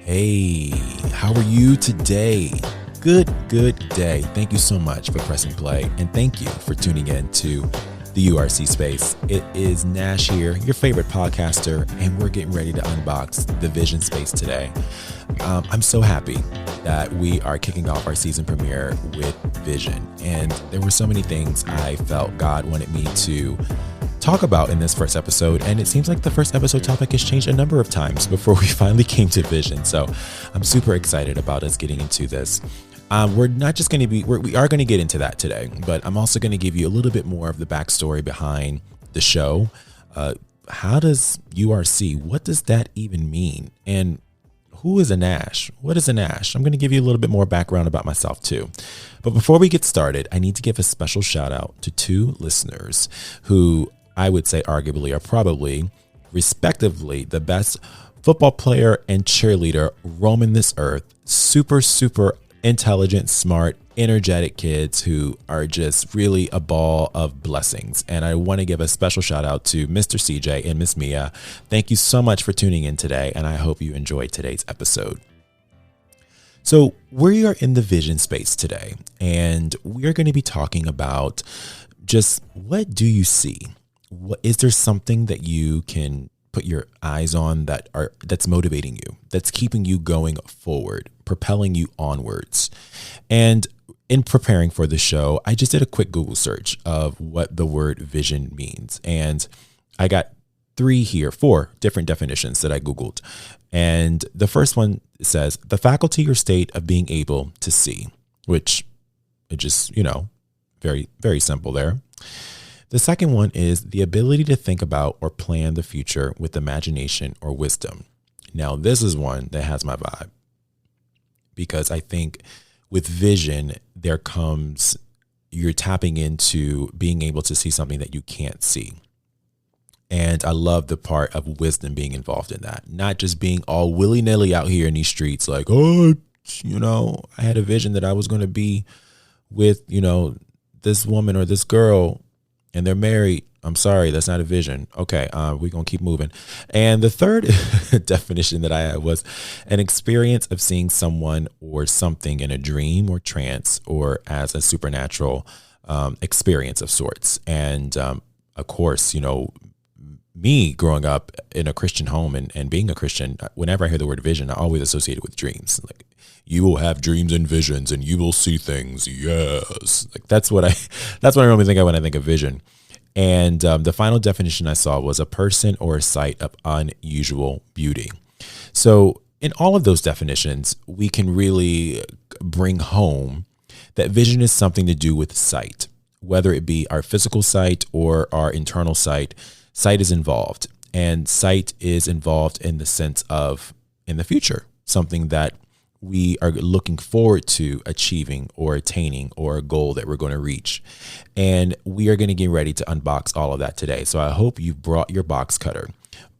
Hey, how are you today? Good day. Thank you so much for pressing play, and thank you for tuning in to the URC space. It is Nash here, your favorite podcaster, and we're getting ready to unbox the Vision space today. I'm so happy that we are kicking off our season premiere with Vision, and there were so many things I felt God wanted me to talk about in this first episode, and it seems like the first episode topic has changed a number of times before we finally came to Vision. So I'm super excited about us getting into this. We're not just going to be, we are going to get into that today, but I'm also going to give you a little bit more of the backstory behind the show. How does URC, what does that even mean? And who is a Nash? What is a Nash? I'm going to give you a little bit more background about myself too. But before we get started, I need to give a special shout out to two listeners who I would say arguably are probably respectively the best football player and cheerleader roaming this earth. Super intelligent, smart, energetic kids who are just really a ball of blessings. And I want to give a special shout out to Mr. CJ and Miss Mia. Thank you so much for tuning in today, and I hope you enjoyed today's episode. So we are in the Vision space today, and we are going to be talking about just what do you see? What is there something that you can put your eyes on that's motivating you, that's keeping you going forward, propelling you onwards? And in preparing for the show, I just did a quick Google search of what the word vision means. And I got four different definitions that I Googled. And the first one says the faculty or state of being able to see, which it just, very, very simple there. The second one is the ability to think about or plan the future with imagination or wisdom. Now, this is one that has my vibe, because I think with vision, you're tapping into being able to see something that you can't see. And I love the part of wisdom being involved in that, not just being all willy-nilly out here in these streets like, I had a vision that I was going to be with, this woman or this girl, and they're married. I'm sorry, that's not a vision. Okay, we're going to keep moving. And the third definition that I had was an experience of seeing someone or something in a dream or trance or as a supernatural experience of sorts. And of course, me growing up in a Christian home and being a Christian, whenever I hear the word vision, I always associate it with dreams. Like, you will have dreams and visions and you will see things. Yes. Like that's what I normally think of when I think of vision. And the final definition I saw was a person or a sight of unusual beauty. So in all of those definitions, we can really bring home that vision is something to do with sight, whether it be our physical sight or our internal sight. Sight is involved, and sight is involved in the sense of in the future, something that we are looking forward to achieving or attaining, or a goal that we're going to reach. And we are going to get ready to unbox all of that today. So I hope you brought your box cutter.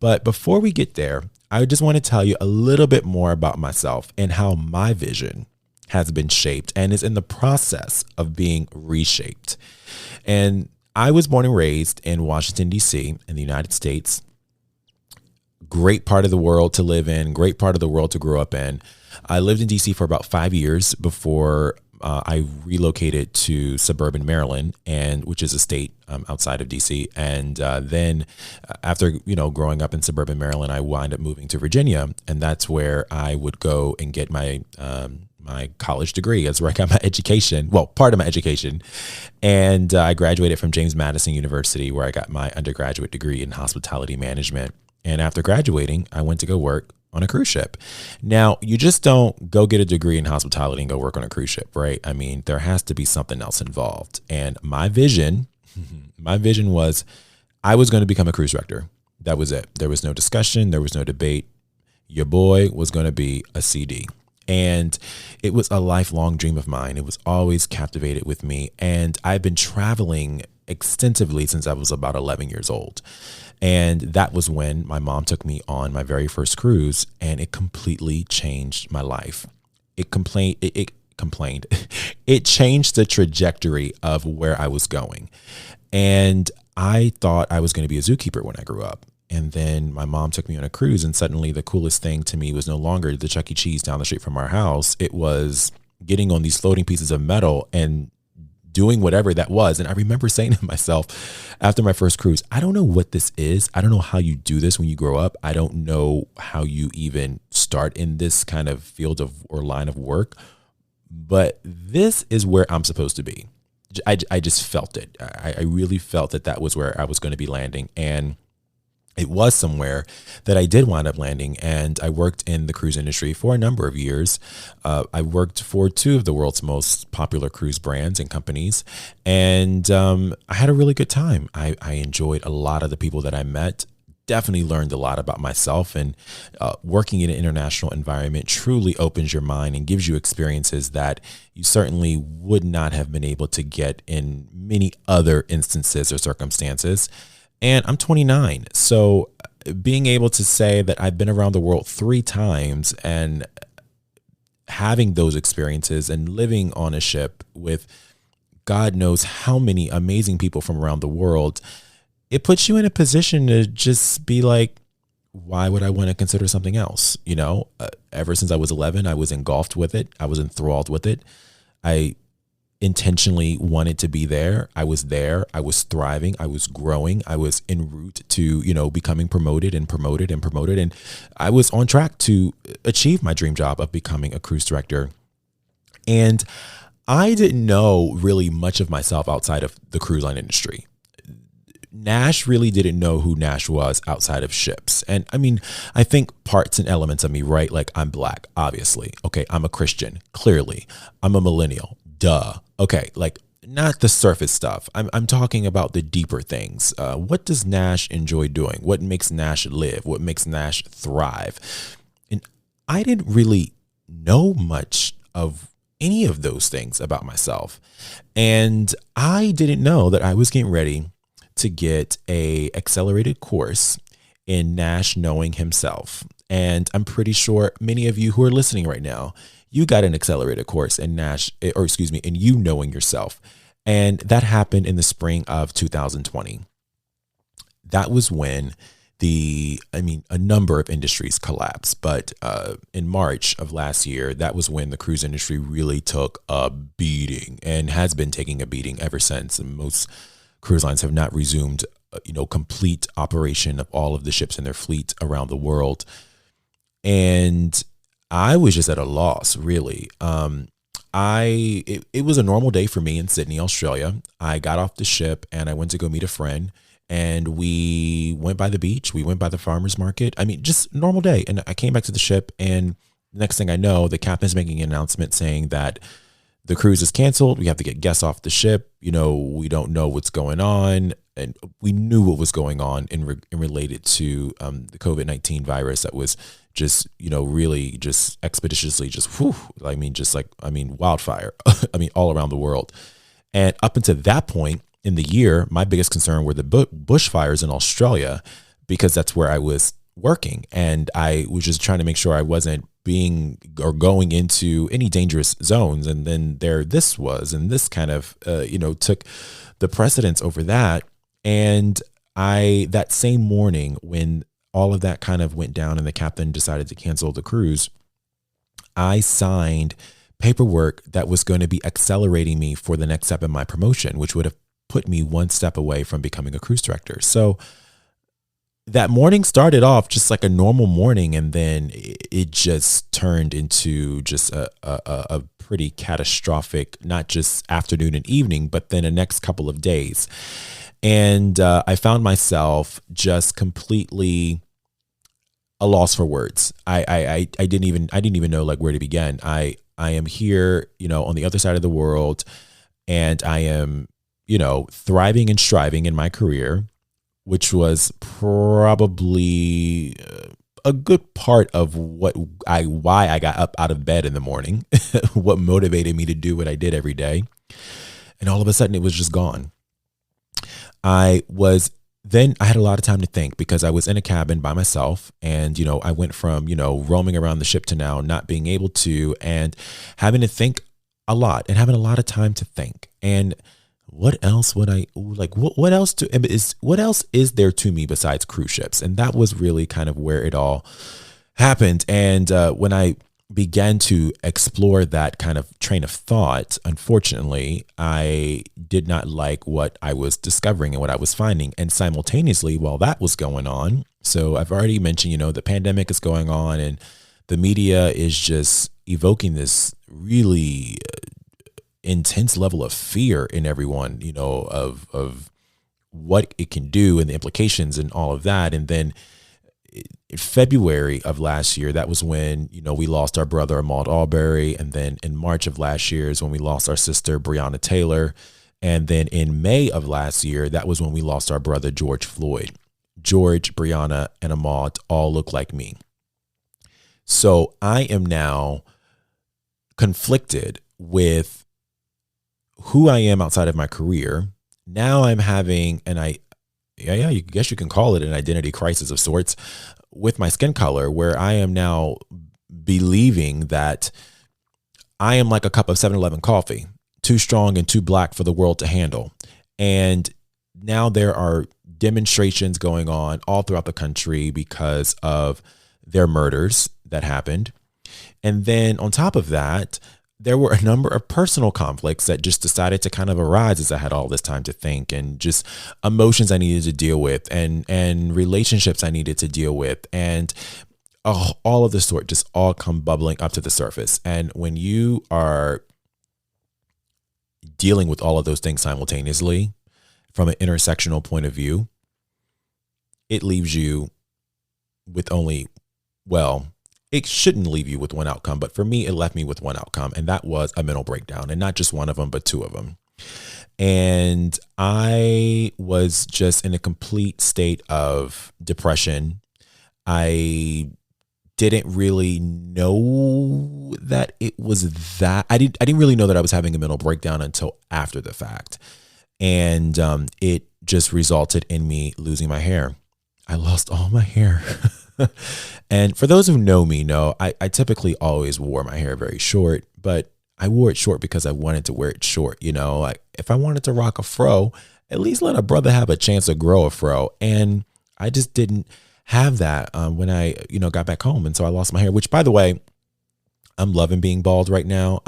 But before we get there, I just want to tell you a little bit more about myself and how my vision has been shaped and is in the process of being reshaped. And I was born and raised in Washington, D.C. in the United States. Great part of the world to live in, great part of the world to grow up in. I lived in D.C. for about 5 years before I relocated to suburban Maryland, which is a state outside of D.C. And then after growing up in suburban Maryland, I wound up moving to Virginia, and that's where I would go and get my college degree. That's where I got my education. Well, part of my education. And I graduated from James Madison University, where I got my undergraduate degree in hospitality management. And after graduating, I went to go work on a cruise ship. Now, you just don't go get a degree in hospitality and go work on a cruise ship, right? I mean, there has to be something else involved. And my vision was I was going to become a cruise director. That was it. There was no discussion. There was no debate. Your boy was going to be a CD. And it was a lifelong dream of mine. It was always captivated with me. And I've been traveling extensively since I was about 11 years old. And that was when my mom took me on my very first cruise, and it completely changed my life. It changed the trajectory of where I was going. And I thought I was going to be a zookeeper when I grew up. And then my mom took me on a cruise, and suddenly the coolest thing to me was no longer the Chuck E. Cheese down the street from our house. It was getting on these floating pieces of metal and doing whatever that was. And I remember saying to myself after my first cruise, I don't know what this is. I don't know how you do this when you grow up. I don't know how you even start in this kind of field of or line of work, but this is where I'm supposed to be. I just felt it. I really felt that that was where I was going to be landing. And it was somewhere that I did wind up landing. And I worked in the cruise industry for a number of years. I worked for two of the world's most popular cruise brands and companies. And I had a really good time. I enjoyed a lot of the people that I met. Definitely learned a lot about myself, and working in an international environment truly opens your mind and gives you experiences that you certainly would not have been able to get in many other instances or circumstances. And I'm 29. So being able to say that I've been around the world 3 times and having those experiences and living on a ship with God knows how many amazing people from around the world, it puts you in a position to just be like, why would I want to consider something else? You know, ever since I was 11, I was engulfed with it. I was enthralled with it. I intentionally wanted to be there. I was there. I was thriving. I was growing. I was en route to, you know, becoming promoted and promoted and promoted. And I was on track to achieve my dream job of becoming a cruise director. And I didn't know really much of myself outside of the cruise line industry. Nash really didn't know who Nash was outside of ships. And I mean, I think parts and elements of me, right? Like, I'm Black, obviously. Okay. I'm a Christian, clearly. I'm a millennial, duh. Okay. Like, not the surface stuff. I'm talking about the deeper things. What does Nash enjoy doing? What makes Nash live? What makes Nash thrive? And I didn't really know much of any of those things about myself. And I didn't know that I was getting ready to get a accelerated course in Nash knowing himself. And I'm pretty sure many of you who are listening right now, you got an accelerated course in Nash, or excuse me, in you knowing yourself. And that happened in the spring of 2020. That was when a number of industries collapsed. But in March of last year, that was when the cruise industry really took a beating and has been taking a beating ever since. And most cruise lines have not resumed, complete operation of all of the ships in their fleet around the world. And I was just at a loss, really. It was a normal day for me in Sydney, Australia. I got off the ship and I went to go meet a friend, and we went by the beach. We went by the farmer's market. I mean, just normal day. And I came back to the ship, and the next thing I know, the captain's making an announcement saying that the cruise is canceled. We have to get guests off the ship. We don't know what's going on. And we knew what was going on in related to the COVID-19 virus that was just, really just expeditiously wildfire, all around the world. And up until that point in the year, my biggest concern were the bushfires in Australia, because that's where I was working. And I was just trying to make sure I wasn't going into any dangerous zones. And then this kind of, took the precedence over that. And that same morning, when all of that kind of went down and the captain decided to cancel the cruise, I signed paperwork that was going to be accelerating me for the next step in my promotion, which would have put me one step away from becoming a cruise director. So that morning started off just like a normal morning, and then it just turned into just a pretty catastrophic, not just afternoon and evening, but then the next couple of days. And I found myself just completely a loss for words. I didn't even know like where to begin. I am here, on the other side of the world, and I am, thriving and striving in my career, which was probably a good part of why I got up out of bed in the morning, what motivated me to do what I did every day. And all of a sudden it was just gone. I had a lot of time to think, because I was in a cabin by myself, and, I went from, roaming around the ship to now not being able to, and having to think a lot and having a lot of time to think. And what else would I like? What else what else is there to me besides cruise ships? And that was really kind of where it all happened. And when I began to explore that kind of train of thought, unfortunately, I did not like what I was discovering and what I was finding. And simultaneously, while that was going on, so I've already mentioned, the pandemic is going on and the media is just evoking this really intense level of fear in everyone, of what it can do and the implications and all of that. And then in February of last year, that was when, we lost our brother, Ahmaud Arbery. And then in March of last year is when we lost our sister, Breonna Taylor. And then in May of last year, that was when we lost our brother, George Floyd. George, Breonna, and Ahmaud all look like me. So I am now conflicted with who I am outside of my career. Now I'm having, you guess you can call it an identity crisis of sorts with my skin color, where I am now believing that I am like a cup of 7-Eleven coffee, too strong and too black for the world to handle. And now there are demonstrations going on all throughout the country because of their murders that happened. And then on top of that, there were a number of personal conflicts that just decided to kind of arise as I had all this time to think, and just emotions I needed to deal with, and relationships I needed to deal with, and all of the sort just all come bubbling up to the surface. And when you are dealing with all of those things simultaneously from an intersectional point of view, it leaves you with only, it shouldn't leave you with one outcome, but for me, it left me with one outcome, and that was a mental breakdown, and not just one of them, but two of them. And I was just in a complete state of depression. I didn't really know that it was that. I didn't really know that I was having a mental breakdown until after the fact. And it just resulted in me losing my hair. I lost all my hair. And for those who know me, I typically always wore my hair very short, but I wore it short because I wanted to wear it short. Like if I wanted to rock a fro, at least let a brother have a chance to grow a fro. And I just didn't have that when I, got back home. And so I lost my hair, which, by the way, I'm loving being bald right now.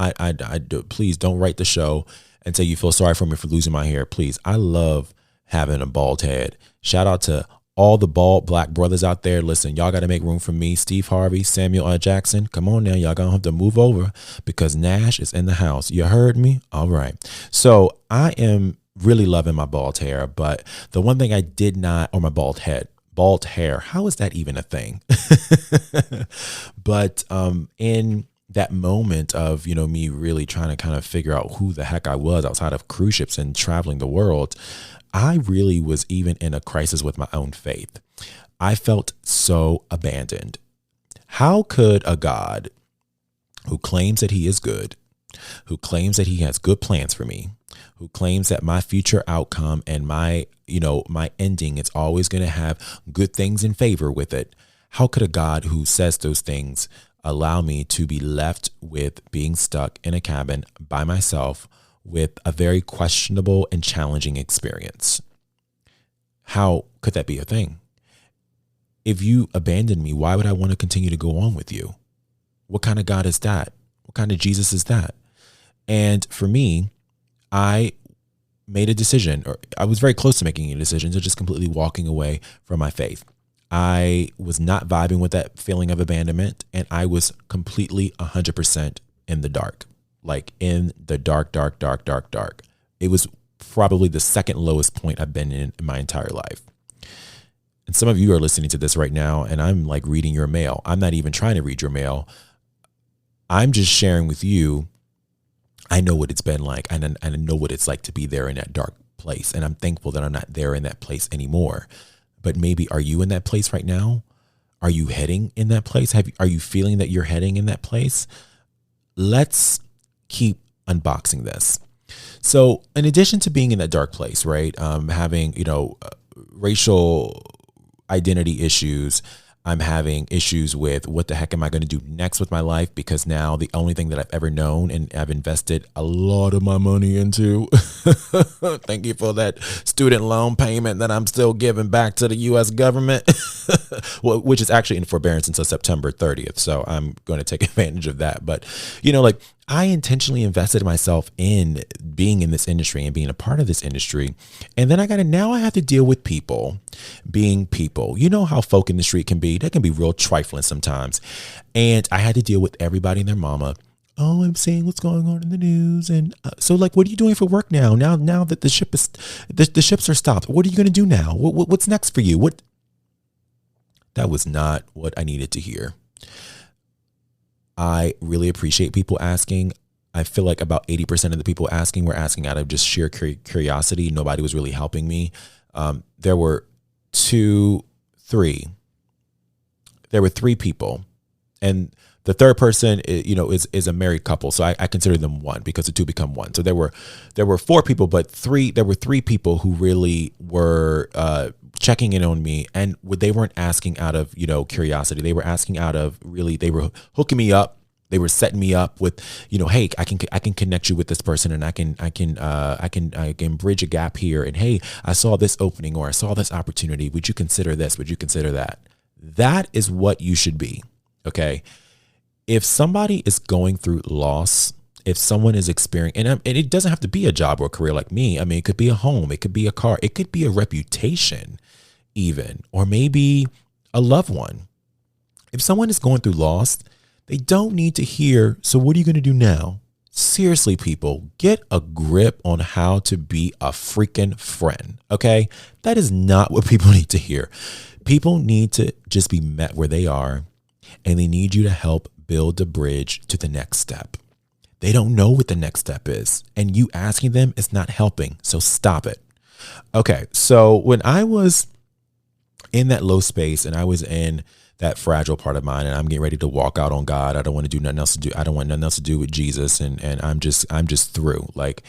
Please don't write the show and say you feel sorry for me for losing my hair. Please. I love having a bald head. Shout out to all the bald black brothers out there. Listen, y'all got to make room for me. Steve Harvey, Samuel L. Jackson. Come on now. Y'all going to have to move over because Nash is in the house. You heard me? All right. So I am really loving my bald hair. But the one thing I did not, or my bald hair, how is that even a thing? But in that moment of, me really trying to kind of figure out who the heck I was outside of cruise ships and traveling the world, I really was even in a crisis with my own faith. I felt so abandoned. How could a God who claims that he is good, who claims that he has good plans for me, who claims that my future outcome and my ending is always going to have good things in favor with it, how could a God who says those things allow me to be left with being stuck in a cabin by myself with a very questionable and challenging experience? How could that be a thing? If you abandoned me, why would I want to continue to go on with you? What kind of God is that? What kind of Jesus is that? And for me, I made a decision, or I was very close to making a decision, to just completely walking away from my faith. I was not vibing with that feeling of abandonment, and I was completely 100% in the dark. Like in the dark. It was probably the second lowest point I've been in my entire life. And some of you are listening to this right now, and I'm like reading your mail. I'm not even trying to read your mail. I'm just sharing with you. I know what it's been like, and I know what it's like to be there in that dark place. And I'm thankful that I'm not there in that place anymore. But maybe, are you in that place right now? Are you heading in that place? Are you feeling that you're heading in that place? Let's keep unboxing this. So in addition to being in that dark place, right, having, racial identity issues, I'm having issues with what the heck am I going to do next with my life? Because now the only thing that I've ever known and I've invested a lot of my money into, thank you for that student loan payment that I'm still giving back to the U.S. government, well, which is actually in forbearance until September 30th. So I'm going to take advantage of that. But, like I intentionally invested myself in being in this industry and being a part of this industry. And then now I have to deal with people being people. You know how folk in the street can be. They can be real trifling sometimes. And I had to deal with everybody and their mama. Oh, I'm seeing what's going on in the news. And so like, what are you doing for work now? Now that the ships are stopped, what are you going to do now? What's next for you? That was not what I needed to hear. I really appreciate people asking. I feel like about 80% of the people asking were asking out of just sheer curiosity. Nobody was really helping me. There were three people, and the third person, is a married couple. So I consider them one because the two become one. So there were four people, but there were three people who really were checking in on me, and they weren't asking out of curiosity. They were asking out of they were hooking me up. They were setting me up with, hey, I can connect you with this person, and I can bridge a gap here. And hey, I saw this opening, or I saw this opportunity. Would you consider this? Would you consider that? That is what you should be. Okay. If somebody is going through loss, if someone is experiencing, and it doesn't have to be a job or a career like me. I mean, it could be a home, it could be a car, it could be a reputation even, or maybe a loved one. If someone is going through loss, they don't need to hear, so what are you going to do now? Seriously, people, get a grip on how to be a freaking friend. Okay. That is not what people need to hear. People need to just be met where they are, and they need you to help build a bridge to the next step. They don't know what the next step is, and you asking them is not helping. So stop it. Okay. So when I was in that low space and I was in that fragile part of mine, and I'm getting ready to walk out on God, I don't want to do nothing else to do. I don't want nothing else to do with Jesus. And I'm just through. Like,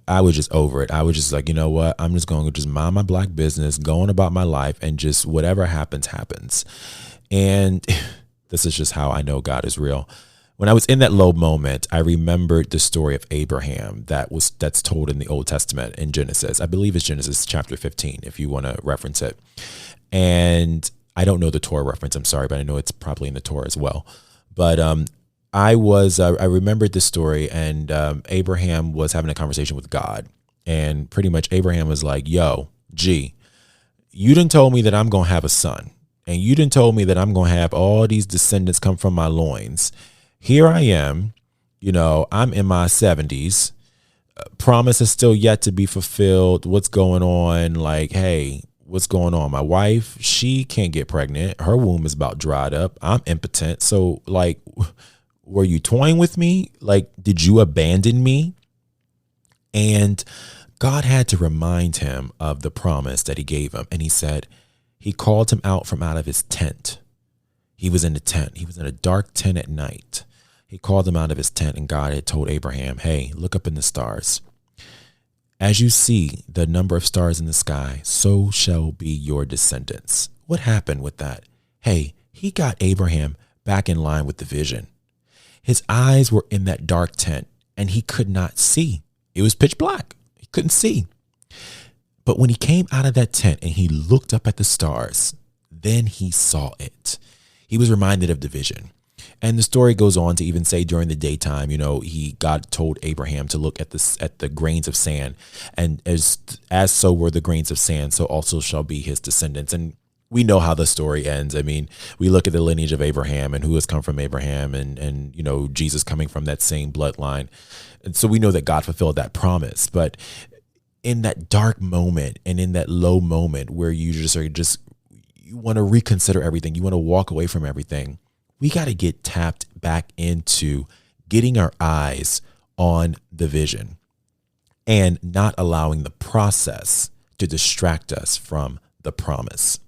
I was just over it. I was just like, you know what? I'm just going to just mind my black business, going about my life, and just whatever happens, happens. And this is just how I know God is real. When I was in that low moment, I remembered the story of Abraham that's told in the Old Testament in Genesis. I believe it's Genesis chapter 15, if you want to reference it. And I don't know the Torah reference. I'm sorry, but I know it's probably in the Torah as well. But I remembered this story, and Abraham was having a conversation with God, and pretty much Abraham was like, "Yo, G, you done told me that I'm gonna have a son, and you done told me that I'm gonna have all these descendants come from my loins. Here I am, I'm in my 70s. Promise is still yet to be fulfilled. What's going on? Like, hey." What's going on? My wife, she can't get pregnant. Her womb is about dried up. I'm impotent. So like, were you toying with me? Like, did you abandon me? And God had to remind him of the promise that he gave him. And he called him out of his tent. He was in the tent. He was in a dark tent at night. He called him out of his tent, and God had told Abraham, hey, look up in the stars. As you see the number of stars in the sky, so shall be your descendants. What happened with that? Hey, he got Abraham back in line with the vision. His eyes were in that dark tent, and he could not see. It was pitch black. He couldn't see. But when he came out of that tent and he looked up at the stars, then he saw it. He was reminded of the vision. And the story goes on to even say during the daytime, God told Abraham to look at the grains of sand, and as so were the grains of sand, so also shall be his descendants. And we know how the story ends. I mean, we look at the lineage of Abraham and who has come from Abraham, and Jesus coming from that same bloodline. And so we know that God fulfilled that promise. But in that dark moment and in that low moment where you you want to reconsider everything, you want to walk away from everything, we got to get tapped back into getting our eyes on the vision and not allowing the process to distract us from the promise.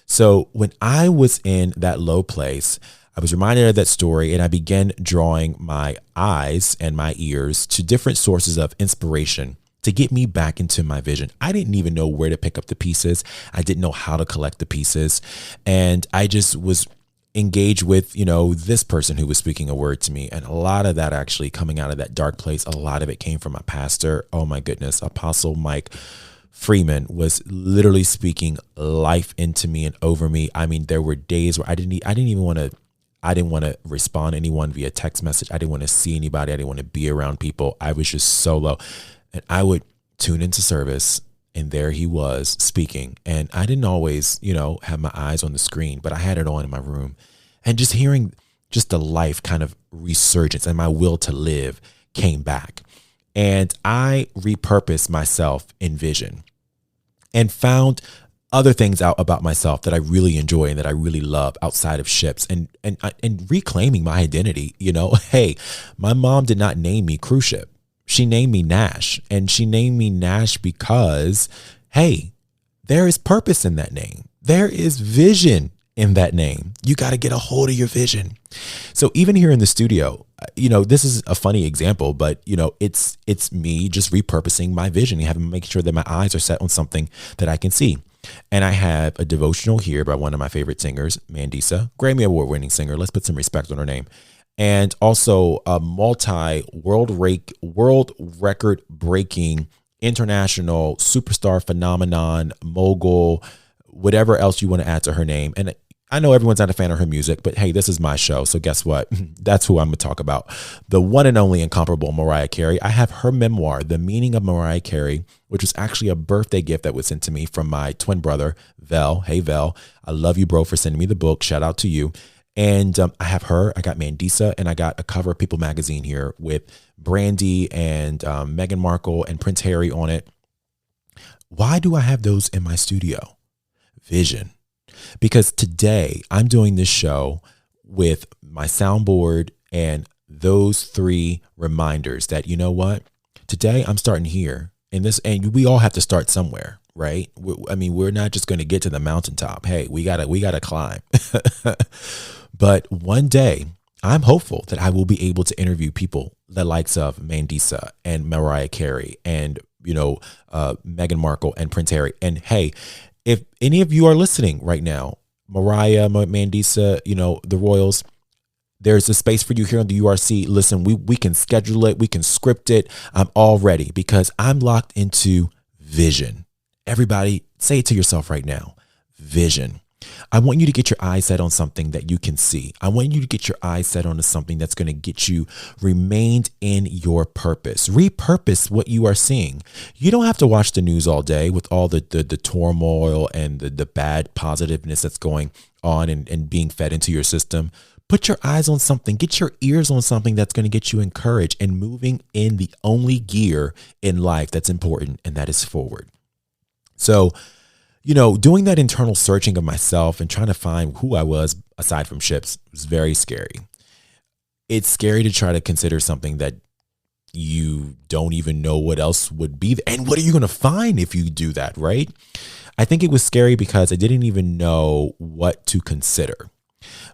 So when I was in that low place, I was reminded of that story, and I began drawing my eyes and my ears to different sources of inspiration to get me back into my vision. I didn't even know where to pick up the pieces. I didn't know how to collect the pieces. And I just was engaged with, this person who was speaking a word to me. And a lot of that actually coming out of that dark place, a lot of it came from my pastor. Oh my goodness. Apostle Mike Freeman was literally speaking life into me and over me. I mean, there were days where I didn't want to respond to anyone via text message. I didn't want to see anybody. I didn't want to be around people. I was just so low. And I would tune into service, and there he was speaking. And I didn't always, have my eyes on the screen, but I had it on in my room. And just hearing just the life kind of resurgence and my will to live came back. And I repurposed myself in vision and found other things out about myself that I really enjoy and that I really love outside of ships, and reclaiming my identity. Hey, my mom did not name me cruise ship. She named me Nash, and she named me Nash because, hey, there is purpose in that name. There is vision in that name. You got to get a hold of your vision. So even here in the studio, this is a funny example, but it's me just repurposing my vision and having to make sure that my eyes are set on something that I can see. And I have a devotional here by one of my favorite singers, Mandisa, Grammy Award-winning singer. Let's put some respect on her name. And also a world record breaking international superstar phenomenon, mogul, whatever else you want to add to her name. And I know everyone's not a fan of her music, but hey, this is my show. So guess what? That's who I'm going to talk about. The one and only incomparable Mariah Carey. I have her memoir, The Meaning of Mariah Carey, which was actually a birthday gift that was sent to me from my twin brother, Vel. Hey, Vel. I love you, bro, for sending me the book. Shout out to you. And I have her, I got Mandisa, and I got a cover of People magazine here with Brandy and Meghan Markle and Prince Harry on it. Why do I have those in my studio? Vision. Because today I'm doing this show with my soundboard and those 3 reminders that, today I'm starting here in this, and we all have to start somewhere, right? We're not just going to get to the mountaintop. Hey, we gotta climb. But one day I'm hopeful that I will be able to interview people the likes of Mandisa and Mariah Carey and, Meghan Markle and Prince Harry. And hey, if any of you are listening right now, Mariah, Mandisa, the Royals, there's a space for you here on the URC. Listen, we can schedule it. We can script it. I'm all ready because I'm locked into vision. Everybody say it to yourself right now. Vision. I want you to get your eyes set on something that you can see. I want you to get your eyes set on something that's going to get you remained in your purpose. Repurpose what you are seeing. You don't have to watch the news all day with all the turmoil and the bad positiveness that's going on and being fed into your system. Put your eyes on something. Get your ears on something that's going to get you encouraged and moving in the only gear in life that's important, and that is forward. So, doing that internal searching of myself and trying to find who I was aside from ships was very scary. It's scary to try to consider something that you don't even know what else would be there. And what are you going to find if you do that, right? I think it was scary because I didn't even know what to consider.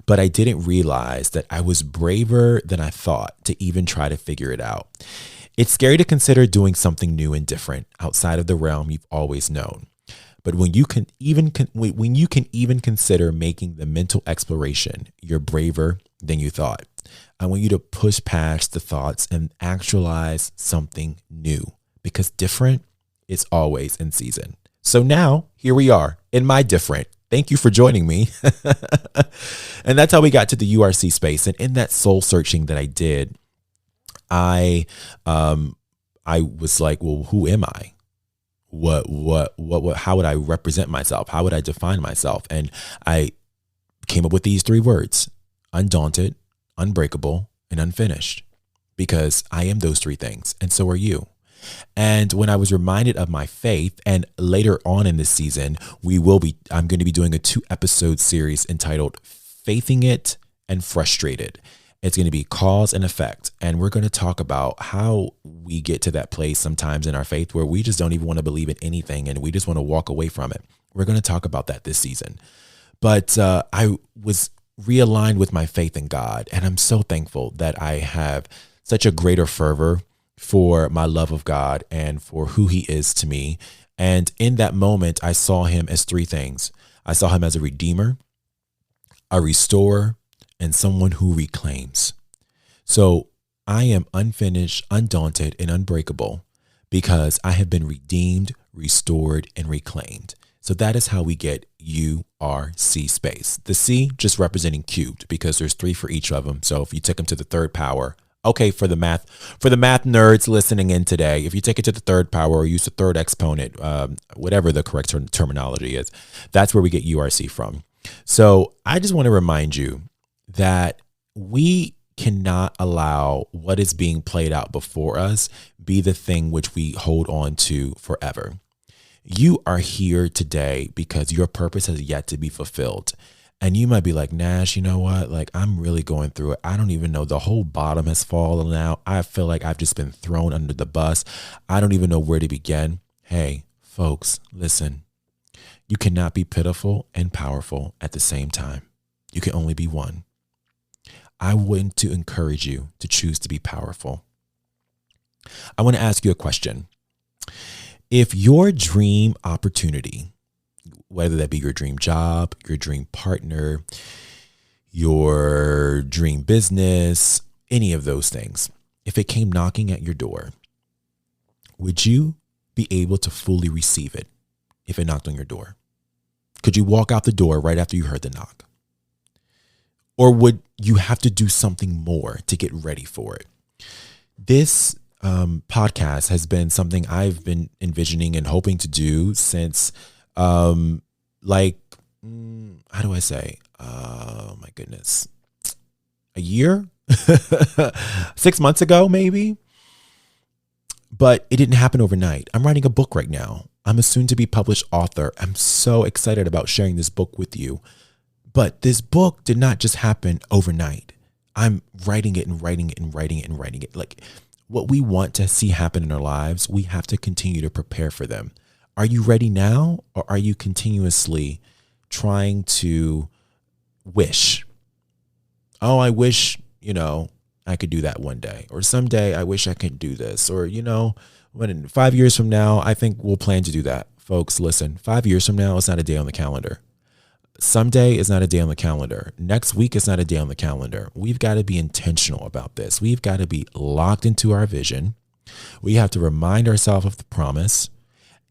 But I didn't realize that I was braver than I thought to even try to figure it out. It's scary to consider doing something new and different outside of the realm you've always known. But when you can even consider making the mental exploration, you're braver than you thought. I want you to push past the thoughts and actualize something new, because different is always in season. So now here we are in my different. Thank you for joining me. And that's how we got to the URC space. And in that soul searching that I did, I was like, well, who am I? What, how would I represent myself? How would I define myself? And I came up with these 3 words: undaunted, unbreakable, and unfinished, because I am those 3 things. And so are you. And when I was reminded of my faith, and later on in this season, I'm going to be doing a 2-episode series entitled Faithing It and Frustrated. It's going to be cause and effect. And we're going to talk about how we get to that place sometimes in our faith where we just don't even want to believe in anything and we just want to walk away from it. We're going to talk about that this season. But I was realigned with my faith in God. And I'm so thankful that I have such a greater fervor for my love of God and for who he is to me. And in that moment, I saw him as three things. I saw him as a redeemer, a restorer, and someone who reclaims. So I am unfinished, undaunted, and unbreakable because I have been redeemed, restored, and reclaimed. So that is how we get URC space. The C just representing cubed because there's three for each of them. So if you took them to the third power, okay, for the math nerds listening in today, if you take it to the third power or use the third exponent, whatever the correct terminology is, that's where we get URC from. So I just want to remind you that we cannot allow what is being played out before us be the thing which we hold on to forever. You are here today because your purpose has yet to be fulfilled. And you might be like, Nash, you know what? Like, I'm really going through it. I don't even know. The whole bottom has fallen out. I feel like I've just been thrown under the bus. I don't even know where to begin. Hey, folks, listen. You cannot be pitiful and powerful at the same time. You can only be one. I want to encourage you to choose to be powerful. I want to ask you a question. If your dream opportunity, whether that be your dream job, your dream partner, your dream business, any of those things, if it came knocking at your door, would you be able to fully receive it if it knocked on your door? Could you walk out the door right after you heard the knock? Or would you have to do something more to get ready for it? This podcast has been something I've been envisioning and hoping to do since how do I say? Oh my goodness. A year? 6 months ago, maybe. But it didn't happen overnight. I'm writing a book right now. I'm a soon to be published author. I'm so excited about sharing this book with you. But this book did not just happen overnight. I'm writing it and writing it and writing it and writing it. Like what we want to see happen in our lives, we have to continue to prepare for them. Are you ready now, or are you continuously trying to wish? Oh, I wish, I could do that one day, or someday I wish I could do this, or, when 5 years from now, I think we'll plan to do that. Folks, listen, 5 years from now, it's not a day on the calendar. Someday is not a day on the calendar. Next week is not a day on the calendar. We've got to be intentional about this. We've got to be locked into our vision. We have to remind ourselves of the promise.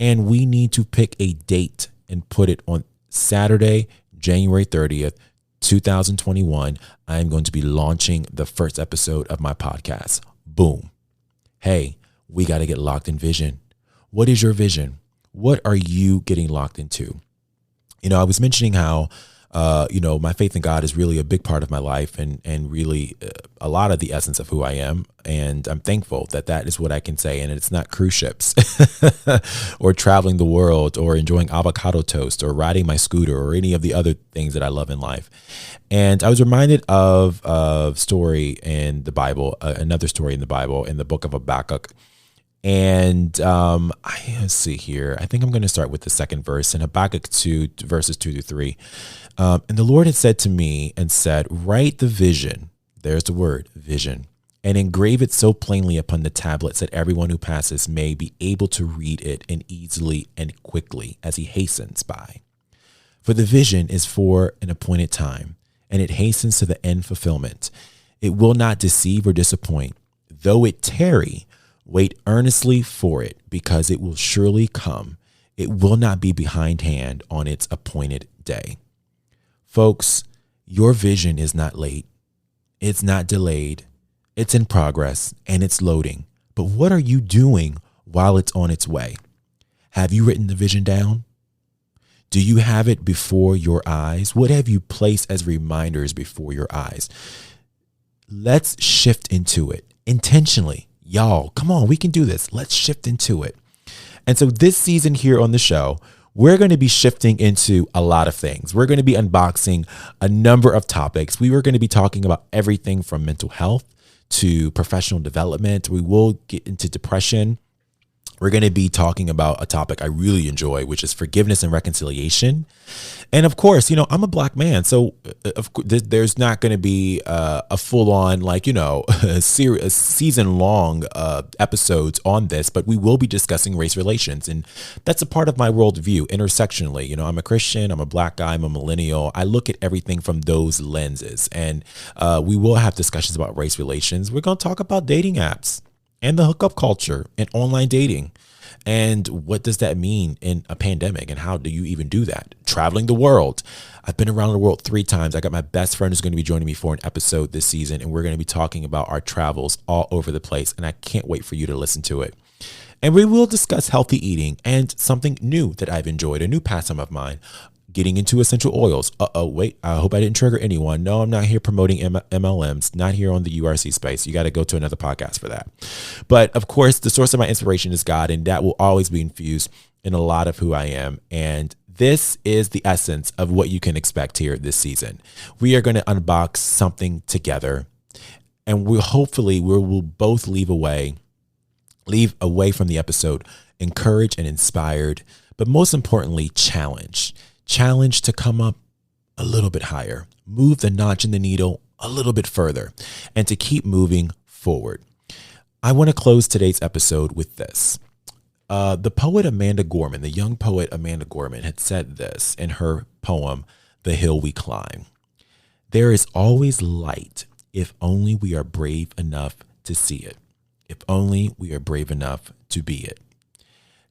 And we need to pick a date and put it on Saturday, January 30th, 2021. I am going to be launching the first episode of my podcast. Boom. Hey, we got to get locked in vision. What is your vision? What are you getting locked into? I was mentioning how, my faith in God is really a big part of my life and really a lot of the essence of who I am. And I'm thankful that is what I can say. And it's not cruise ships or traveling the world or enjoying avocado toast or riding my scooter or any of the other things that I love in life. And I was reminded of a story in the Bible, another story in the Bible, in the book of Habakkuk. And let's see here. I think I'm going to start with the second verse in Habakkuk 2, verses 2-3. And the Lord had said to me and said, write the vision. There's the word vision, and engrave it so plainly upon the tablets that everyone who passes may be able to read it and easily and quickly as he hastens by. For the vision is for an appointed time, and it hastens to the end fulfillment. It will not deceive or disappoint. Though it tarry, wait earnestly for it, because it will surely come. It will not be behindhand on its appointed day. Folks, your vision is not late. It's not delayed. It's in progress and it's loading. But what are you doing while it's on its way? Have you written the vision down? Do you have it before your eyes? What have you placed as reminders before your eyes? Let's shift into it intentionally. Y'all, come on, we can do this. Let's shift into it. And so this season here on the show, we're going to be shifting into a lot of things. We're going to be unboxing a number of topics. We were going to be talking about everything from mental health to professional development. We will get into depression, we're going to be talking about a topic I really enjoy, which is forgiveness and reconciliation. And of course, I'm a Black man, so there's not going to be a full-on, a season-long episodes on this, but we will be discussing race relations, and that's a part of my worldview intersectionally. I'm a Christian, I'm a Black guy, I'm a millennial. I look at everything from those lenses, and we will have discussions about race relations. We're going to talk about dating apps and the hookup culture and online dating. And what does that mean in a pandemic? And how do you even do that? Traveling the world. I've been around the world 3 times. I got my best friend who's going to be joining me for an episode this season. And we're going to be talking about our travels all over the place. And I can't wait for you to listen to it. And we will discuss healthy eating and something new that I've enjoyed, a new pastime of mine, getting into essential oils. Wait, I hope I didn't trigger anyone. No, I'm not here promoting MLMs, not here on the URC space. You got to go to another podcast for that. But of course, the source of my inspiration is God, and that will always be infused in a lot of who I am. And this is the essence of what you can expect here this season. We are going to unbox something together, and we will both leave away from the episode encouraged and inspired, but most importantly, challenged to come up a little bit higher, move the notch in the needle a little bit further, and to keep moving forward. I want to close today's episode with this. The poet Amanda Gorman, the young poet Amanda Gorman, had said this in her poem, The Hill We Climb. There is always light if only we are brave enough to see it, if only we are brave enough to be it.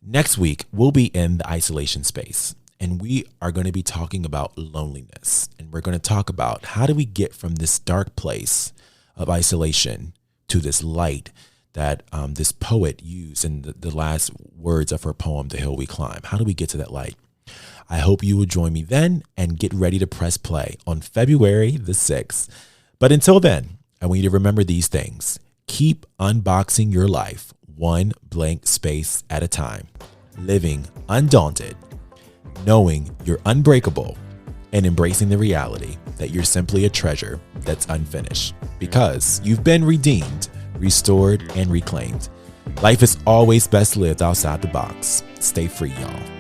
Next week, we'll be in the isolation space. And we are going to be talking about loneliness. And we're going to talk about how do we get from this dark place of isolation to this light that this poet used in the last words of her poem, The Hill We Climb. How do we get to that light? I hope you will join me then and get ready to press play on February the 6th. But until then, I want you to remember these things. Keep unboxing your life one blank space at a time, living undaunted, knowing you're unbreakable, and embracing the reality that you're simply a treasure that's unfinished because you've been redeemed, restored, and reclaimed. Life is always best lived outside the box. Stay free, y'all.